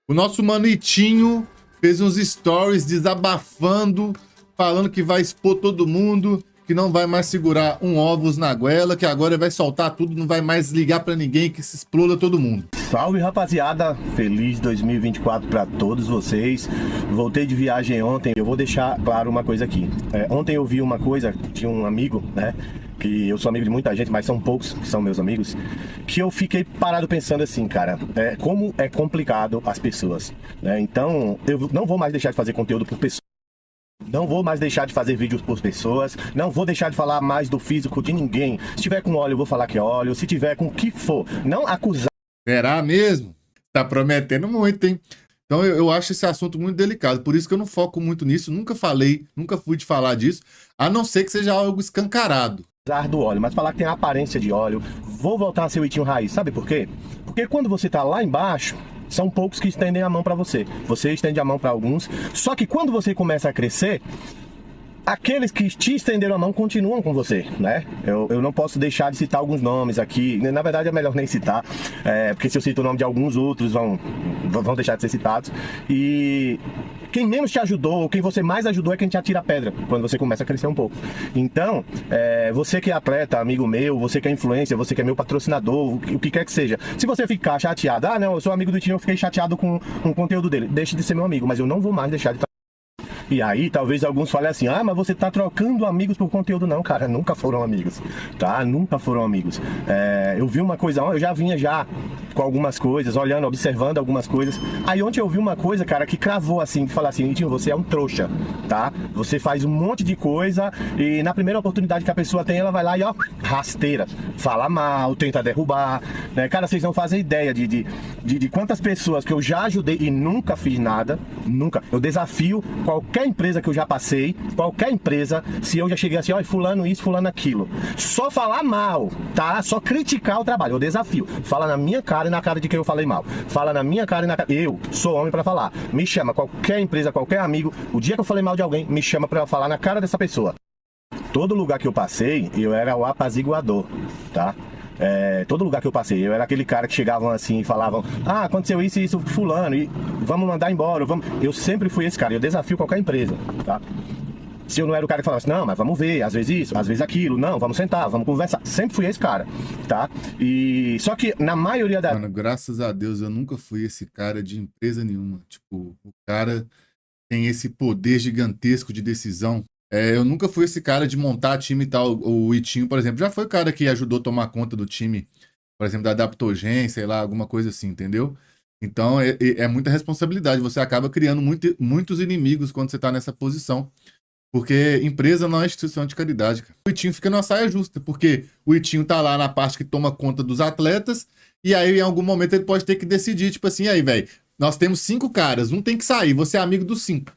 O nosso mano Itinho fez uns stories desabafando, falando que vai expor todo mundo, que não vai mais segurar um ovos na goela, que agora vai soltar tudo, não vai mais ligar pra ninguém, que se exploda todo mundo. Salve, rapaziada, feliz 2024 para todos vocês. Voltei de viagem ontem, eu vou deixar claro uma coisa aqui. Ontem eu vi uma coisa de um amigo, né, que eu sou amigo de muita gente, mas são poucos que são meus amigos, que eu fiquei parado pensando assim, cara, como é complicado as pessoas, né? Então eu não vou mais deixar de fazer conteúdo por pessoas. Não vou mais deixar de fazer vídeos por pessoas, não vou deixar de falar mais do físico de ninguém. Se tiver com óleo, eu vou falar que é óleo, se tiver com o que for, não acusar. Será mesmo? Tá prometendo muito, hein? Então eu acho esse assunto muito delicado, por isso que eu não foco muito nisso, nunca fui de falar disso, a não ser que seja algo escancarado. Do óleo, mas falar que tem a aparência de óleo, vou voltar a ser o Itinho raiz, sabe por quê? Porque quando você tá lá embaixo, são poucos que estendem a mão pra você, você estende a mão pra alguns, só que quando você começa a crescer, aqueles que te estenderam a mão continuam com você, né? Eu não posso deixar de citar alguns nomes aqui, na verdade é melhor nem citar, porque se eu cito o nome de alguns outros vão deixar de ser citados. E quem menos te ajudou, quem você mais ajudou é quem te atira a pedra, quando você começa a crescer um pouco. Então, você que é atleta, amigo meu, você que é influencer, você que é meu patrocinador, o que quer que seja, se você ficar chateado, não, eu sou amigo do Itinho, eu fiquei chateado com o conteúdo dele, deixe de ser meu amigo, mas eu não vou mais deixar de estar. E aí, talvez alguns falem assim, mas você tá trocando amigos por conteúdo. Não, cara, nunca foram amigos, tá? Nunca foram amigos. Eu vi uma coisa, eu já vinha com algumas coisas, olhando, observando algumas coisas. Aí ontem eu vi uma coisa, cara, que cravou assim, que fala assim, Itinho, você é um trouxa, tá? Você faz um monte de coisa e na primeira oportunidade que a pessoa tem, ela vai lá e, ó, rasteira, fala mal, tenta derrubar, né? Cara, vocês não fazem ideia de quantas pessoas que eu já ajudei e nunca fiz nada, nunca. Eu desafio qualquer empresa que eu já passei, qualquer empresa, se eu já cheguei assim, ó, fulano isso, fulano aquilo, só falar mal, tá? Só criticar o trabalho, eu desafio. Fala na minha cara e na cara de quem eu falei mal. Fala na minha cara e na cara. Eu sou homem pra falar. Me chama, qualquer empresa, qualquer amigo, o dia que eu falei mal de alguém, me chama pra falar na cara dessa pessoa. Todo lugar que eu passei, eu era o apaziguador, tá? Todo lugar que eu passei, eu era aquele cara que chegavam assim e falavam, aconteceu isso e isso, fulano, e vamos mandar embora, vamos. Eu sempre fui esse cara, eu desafio qualquer empresa, tá? Se eu não era o cara que falava assim, não, mas vamos ver, às vezes isso, às vezes aquilo, não, vamos sentar, vamos conversar. Sempre fui esse cara, tá? E só que na maioria das... Mano, graças a Deus eu nunca fui esse cara de empresa nenhuma. Tipo, o cara tem esse poder gigantesco de decisão. Eu nunca fui esse cara de montar time e tal. O Itinho, por exemplo, já foi o cara que ajudou a tomar conta do time, por exemplo, da Adaptogen, sei lá, alguma coisa assim, entendeu? Então é muita responsabilidade. Você acaba criando muitos inimigos quando você tá nessa posição. Porque empresa não é instituição de caridade, cara. O Itinho fica numa saia justa, porque o Itinho tá lá na parte que toma conta dos atletas, e aí em algum momento ele pode ter que decidir, tipo assim, aí, velho, nós temos 5 caras, um tem que sair, você é amigo dos 5.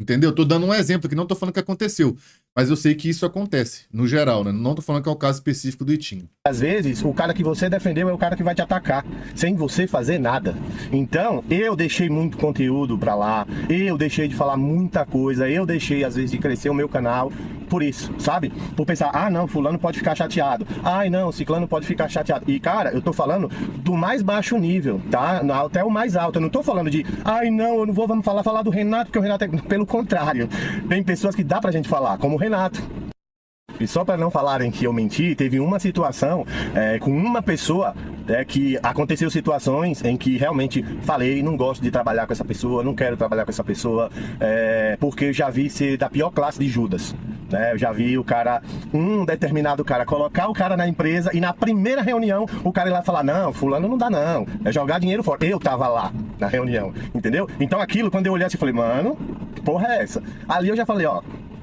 Entendeu? Tô dando um exemplo aqui, não tô falando que aconteceu, mas eu sei que isso acontece, no geral, né? Não tô falando que é o caso específico do Itinho. Às vezes, o cara que você defendeu é o cara que vai te atacar, sem você fazer nada. Então, eu deixei muito conteúdo pra lá, eu deixei de falar muita coisa, eu deixei, às vezes, de crescer o meu canal por isso, sabe? Por pensar, não, fulano pode ficar chateado, não, ciclano pode ficar chateado. E, cara, eu tô falando do mais baixo nível, tá? Até o mais alto. Eu não tô falando de, não, eu não vou, vamos falar do Renato, porque o Renato é... Pelo contrário, tem pessoas que dá pra gente falar, como o Renato. E só para não falarem que eu menti, teve uma situação com uma pessoa que aconteceu situações em que realmente falei, não gosto de trabalhar com essa pessoa, não quero trabalhar com essa pessoa, porque eu já vi ser da pior classe de Judas. Eu já vi o cara, um determinado cara, colocar o cara na empresa e na primeira reunião o cara ir lá falar, não, fulano não dá não, é jogar dinheiro fora. Eu tava lá na reunião, entendeu? Então aquilo, quando eu olhei assim, eu falei, mano, que porra é essa? Ali eu já falei,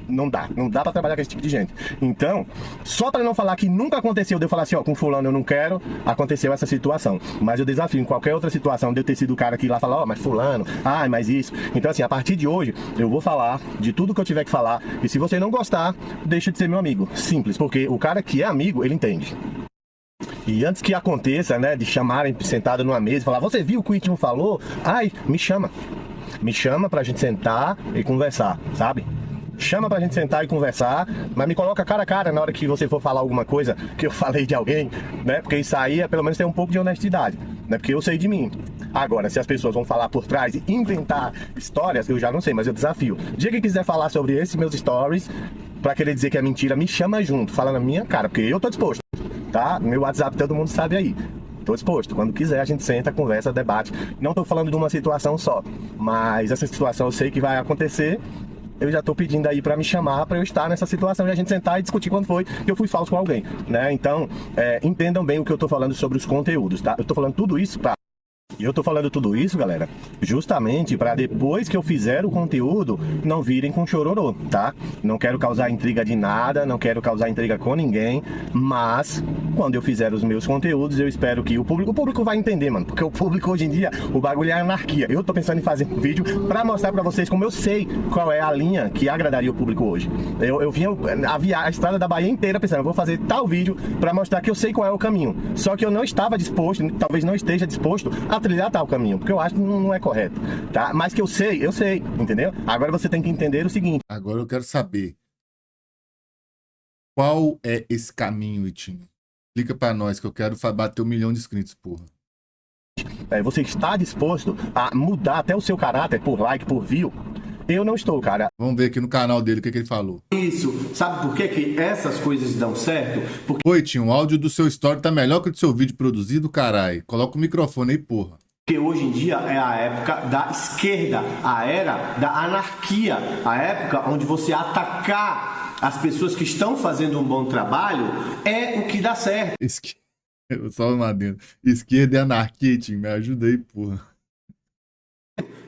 não dá pra trabalhar com esse tipo de gente. Então, só pra não falar que nunca aconteceu de eu falar assim, com fulano eu não quero, aconteceu essa situação. Mas eu desafio em qualquer outra situação de eu ter sido o cara que ir lá falar, mas fulano, mas isso. Então assim, a partir de hoje, eu vou falar de tudo que eu tiver que falar, e se você não gostar, deixa de ser meu amigo. Simples, porque o cara que é amigo, ele entende. E antes que aconteça, de chamarem sentado numa mesa e falar, você viu o que o Itinho falou? Me chama. Me chama pra gente sentar e conversar, sabe? Chama pra gente sentar e conversar, mas me coloca cara a cara na hora que você for falar alguma coisa que eu falei de alguém, né? Porque isso aí pelo menos tem um pouco de honestidade, né? Porque eu sei de mim. Agora, se as pessoas vão falar por trás e inventar histórias, eu já não sei, mas eu desafio. O dia que quiser falar sobre esses meus stories, pra querer dizer que é mentira, me chama junto, fala na minha cara, porque eu tô disposto, tá? Meu WhatsApp todo mundo sabe aí. Tô disposto. Quando quiser, a gente senta, conversa, debate. Não tô falando de uma situação só, mas essa situação eu sei que vai acontecer. Eu já tô pedindo aí pra me chamar, pra eu estar nessa situação e a gente sentar e discutir quando foi que eu fui falso com alguém, né? Então, entendam bem o que eu tô falando sobre os conteúdos, tá? Eu tô falando tudo isso pra... E eu tô falando tudo isso, galera, justamente para depois que eu fizer o conteúdo, não virem com chororô, tá? Não quero causar intriga de nada, não quero causar intriga com ninguém, mas quando eu fizer os meus conteúdos, eu espero que o público vai entender, mano, porque o público hoje em dia, o bagulho é anarquia. Eu tô pensando em fazer um vídeo para mostrar para vocês como eu sei qual é a linha que agradaria o público hoje. Eu vinha a estrada da Bahia inteira pensando, eu vou fazer tal vídeo para mostrar que eu sei qual é o caminho. Só que eu não estava disposto, talvez não esteja disposto a trilhar tal caminho, porque eu acho que não é correto, tá? Mas que eu sei, entendeu? Agora você tem que entender o seguinte. Agora eu quero saber qual é esse caminho, Itinho. Explica pra nós que eu quero bater 1 milhão de inscritos, porra. Você está disposto a mudar até o seu caráter por like, por view? Eu não estou, cara. Vamos ver aqui no canal dele o que ele falou. Isso, sabe por que essas coisas dão certo? Porque... Oi, Itinho, o áudio do seu story tá melhor que o do seu vídeo produzido, carai. Coloca o microfone aí, porra. Porque hoje em dia é a época da esquerda, a era da anarquia, a época onde você atacar as pessoas que estão fazendo um bom trabalho é o que dá certo. Só uma dentro. Esquerda e anarquia, Itinho, me ajuda aí, porra.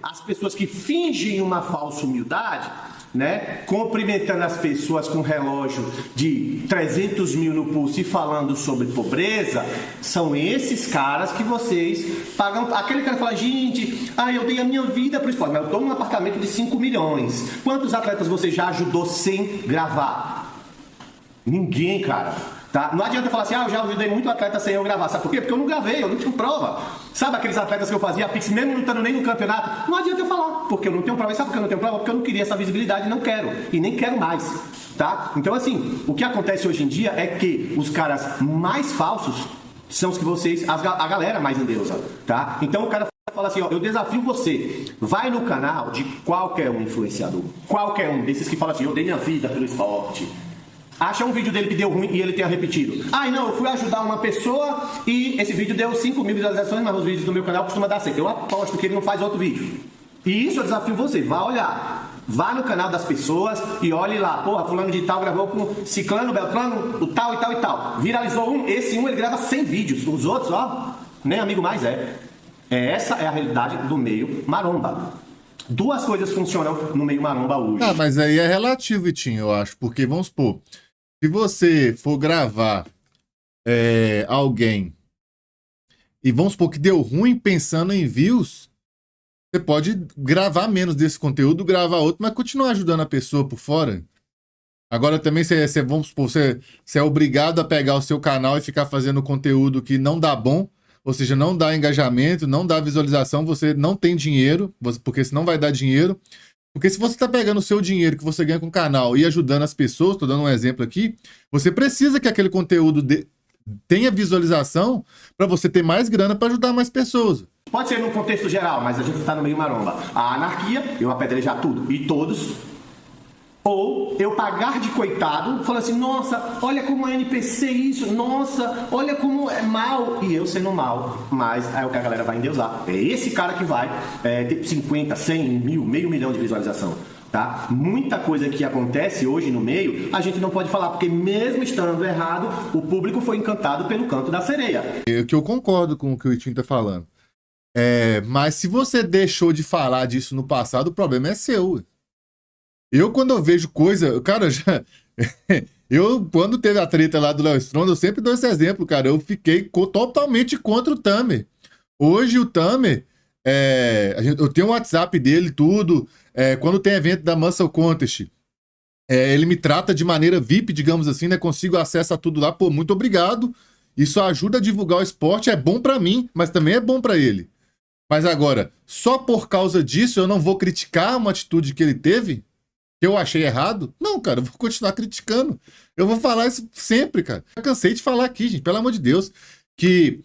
As pessoas que fingem uma falsa humildade, né, cumprimentando as pessoas com relógio de 300 mil no pulso e falando sobre pobreza, são esses caras que vocês pagam. Aquele cara fala, gente, eu dei a minha vida pro esporte, mas eu tô num apartamento de 5 milhões. Quantos atletas você já ajudou sem gravar? Ninguém, cara. Tá? Não adianta falar assim, eu já ajudei muito atleta sem eu gravar. Sabe por quê? Porque eu não gravei, eu não tinha prova. Sabe aqueles atletas que eu fazia Pix, mesmo não estando nem no campeonato? Não adianta eu falar, porque eu não tenho prova. E sabe por que eu não tenho prova? Porque eu não queria essa visibilidade e não quero. E nem quero mais. Tá? Então, assim, o que acontece hoje em dia é que os caras mais falsos são os que vocês, a galera mais endeusa. Tá? Então, o cara fala assim, eu desafio você, vai no canal de qualquer um influenciador, qualquer um desses que fala assim, eu dei minha vida pelo esporte. Acha um vídeo dele que deu ruim e ele tenha repetido. Não, eu fui ajudar uma pessoa e esse vídeo deu 5 mil visualizações, mas os vídeos do meu canal costumam dar 100. Eu aposto que ele não faz outro vídeo. E isso eu desafio você, vá olhar. Vá no canal das pessoas e olhe lá. Porra, fulano de tal gravou com Ciclano, Beltrano, o tal e tal e tal. Viralizou esse ele grava 100 vídeos. Os outros, nem amigo mais é. Essa é a realidade do meio maromba. Duas coisas funcionam no meio maromba hoje. Mas aí é relativo, Itinho, eu acho. Porque, vamos supor, se você for gravar alguém e vamos supor que deu ruim pensando em views, você pode gravar menos desse conteúdo, gravar outro, mas continuar ajudando a pessoa por fora. Agora também, vamos supor, você é obrigado a pegar o seu canal e ficar fazendo conteúdo que não dá bom, ou seja, não dá engajamento, não dá visualização, você não tem dinheiro, porque senão vai dar dinheiro. Porque se você está pegando o seu dinheiro que você ganha com o canal e ajudando as pessoas, estou dando um exemplo aqui, você precisa que aquele conteúdo tenha visualização para você ter mais grana para ajudar mais pessoas. Pode ser num contexto geral, mas a gente está no meio maromba. A anarquia, eu apedrejar tudo e todos, ou eu pagar de coitado, falando assim, nossa, olha como a NPC isso, nossa, olha como é mal, e eu sendo mal, mas é o que a galera vai endeusar. É esse cara que vai ter 50, 100, 1000, meio milhão de visualização. Tá? Muita coisa que acontece hoje no meio, a gente não pode falar, porque mesmo estando errado, o público foi encantado pelo canto da sereia. Que eu concordo com o que o Itinho tá falando. Mas se você deixou de falar disso no passado, o problema é seu. Eu, quando eu vejo coisa... Cara, quando teve a treta lá do Léo Stronda, eu sempre dou esse exemplo, cara. Eu fiquei totalmente contra o Tamer. Hoje o Tamer... eu tenho o WhatsApp dele, tudo. Quando tem evento da Muscle Contest, ele me trata de maneira VIP, digamos assim, né? Consigo acesso a tudo lá. Pô, muito obrigado. Isso ajuda a divulgar o esporte. É bom pra mim, mas também é bom pra ele. Mas agora, só por causa disso eu não vou criticar uma atitude que ele teve? Que eu achei errado? Não, cara, eu vou continuar criticando. Eu vou falar isso sempre, cara. Eu cansei de falar aqui, gente, pelo amor de Deus, que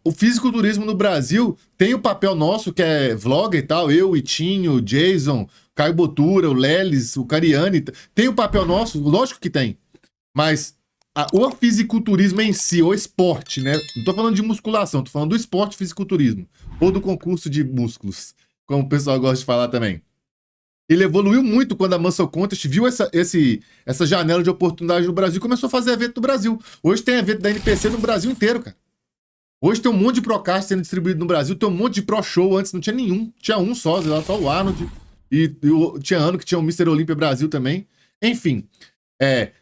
O fisiculturismo no Brasil tem o papel nosso, que é vlogger e tal, eu, o Itinho, o Jason, Caio Botura, o Lelis, o Cariani, tem o papel nosso, lógico que tem, mas o fisiculturismo em si, o esporte, né, não tô falando de musculação, tô falando do esporte fisiculturismo, ou do concurso de músculos, como o pessoal gosta de falar também. Ele evoluiu muito quando a Muscle Contest viu essa janela de oportunidade no Brasil e começou a fazer evento no Brasil. Hoje tem evento da NPC no Brasil inteiro, cara. Hoje tem um monte de Procast sendo distribuído no Brasil, tem um monte de Pro Show, antes não tinha nenhum. Tinha um só o Arnold. E tinha ano que tinha o Mr. Olympia Brasil também. Enfim,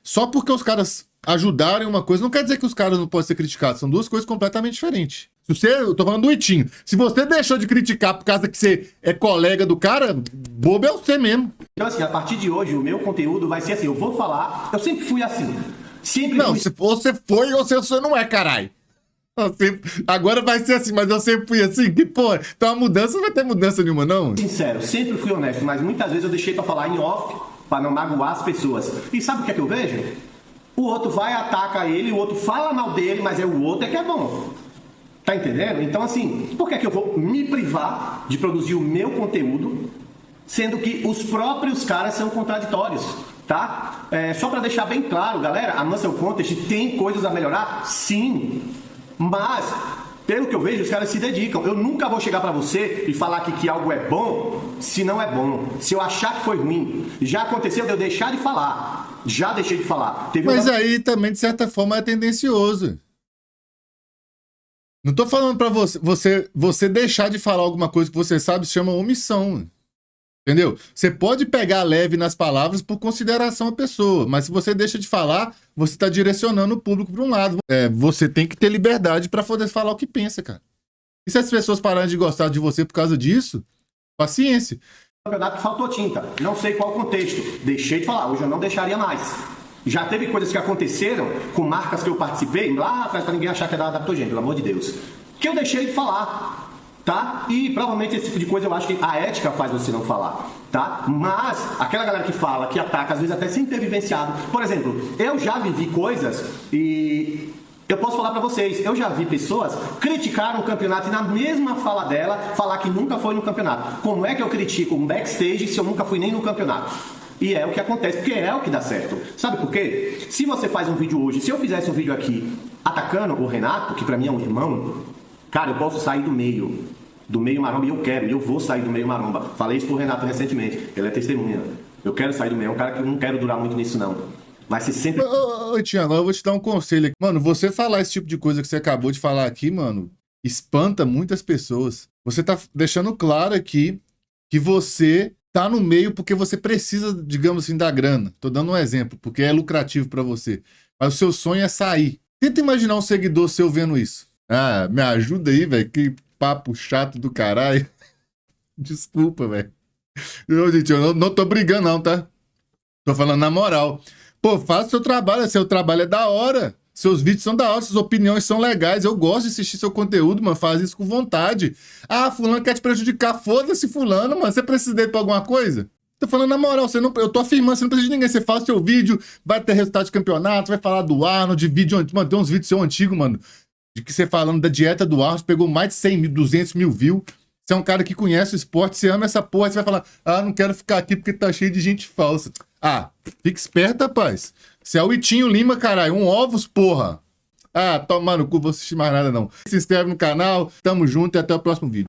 só porque os caras ajudaram uma coisa, não quer dizer que os caras não podem ser criticados. São duas coisas completamente diferentes. Eu tô falando do Itinho. Se você deixou de criticar por causa que você é colega do cara, bobo é você mesmo. Então, assim, a partir de hoje, o meu conteúdo vai ser assim, eu vou falar, eu sempre fui assim. Se você foi ou se você não é, caralho. Agora vai ser assim, mas eu sempre fui assim. Que porra, então a mudança não vai ter mudança nenhuma, não? Sincero, sempre fui honesto, mas muitas vezes eu deixei pra falar em off, pra não magoar as pessoas. E sabe o que é que eu vejo? O outro vai, ataca ele, o outro fala mal dele, mas o outro é que é bom. Tá entendendo? Então, assim, por que é que eu vou me privar de produzir o meu conteúdo, sendo que os próprios caras são contraditórios, tá? Só pra deixar bem claro, galera, a Muscle Contest tem coisas a melhorar? Sim. Mas, pelo que eu vejo, os caras se dedicam. Eu nunca vou chegar pra você e falar que algo é bom, se não é bom. Se eu achar que foi ruim. Já aconteceu de eu deixar de falar. Já deixei de falar. Mas aí também, de certa forma, é tendencioso. Não tô falando pra você deixar de falar alguma coisa que você sabe, se chama omissão. Entendeu? Você pode pegar leve nas palavras por consideração à pessoa, mas se você deixa de falar, você tá direcionando o público para um lado. Você tem que ter liberdade pra poder falar o que pensa, cara. E se as pessoas pararem de gostar de você por causa disso, paciência. Campeonato que faltou tinta. Não sei qual contexto. Deixei de falar. Hoje eu não deixaria mais. Já teve coisas que aconteceram com marcas que eu participei, lá atrás, pra ninguém achar que é da Adaptogen, pelo amor de Deus, que eu deixei de falar, tá? E provavelmente esse tipo de coisa eu acho que a ética faz você não falar, tá? Mas aquela galera que fala, que ataca, às vezes até sem ter vivenciado. Por exemplo, eu já vivi coisas e eu posso falar pra vocês, eu já vi pessoas criticar um campeonato e na mesma fala dela, falar que nunca foi no campeonato. Como é que eu critico um backstage se eu nunca fui nem no campeonato? E é o que acontece, porque é o que dá certo. Sabe por quê? Se você faz um vídeo hoje, se eu fizesse um vídeo aqui atacando o Renato, que pra mim é um irmão, cara, eu posso sair do meio maromba, e eu vou sair do meio maromba. Falei isso pro Renato recentemente, ele é testemunha. Eu quero sair do meio, é um cara que eu não quero durar muito nisso não. Vai ser sempre... Ô, Tiago, eu vou te dar um conselho aqui. Mano, você falar esse tipo de coisa que você acabou de falar aqui, mano, espanta muitas pessoas. Você tá deixando claro aqui que você tá no meio porque você precisa, digamos assim, da grana. Tô dando um exemplo, porque é lucrativo pra você. Mas o seu sonho é sair. Tenta imaginar um seguidor seu vendo isso. Ah, me ajuda aí, velho. Que papo chato do caralho. Desculpa, velho. Gente, eu não tô brigando não, tá? Tô falando na moral. Pô, faça seu trabalho é da hora. Seus vídeos são da hora, suas opiniões são legais. Eu gosto de assistir seu conteúdo, mano. Faz isso com vontade. Ah, fulano quer te prejudicar. Foda-se, fulano, mano. Você precisa dele pra alguma coisa? Tô falando na moral, eu tô afirmando, você não precisa de ninguém. Você faz seu vídeo, vai ter resultado de campeonato, vai falar do Arnold, de vídeo antigo. Mano, tem uns vídeos seu antigo, mano, de que você falando da dieta do Arnold, pegou mais de 100 mil, 200 mil views. Você é um cara que conhece o esporte, você ama essa porra, você vai falar, ah, não quero ficar aqui porque tá cheio de gente falsa. Ah, fica esperto, rapaz. Você é o Itinho Lima, caralho, um ovos, porra. Ah, toma no cu, vou assistir mais nada não. Se inscreve no canal, tamo junto e até o próximo vídeo.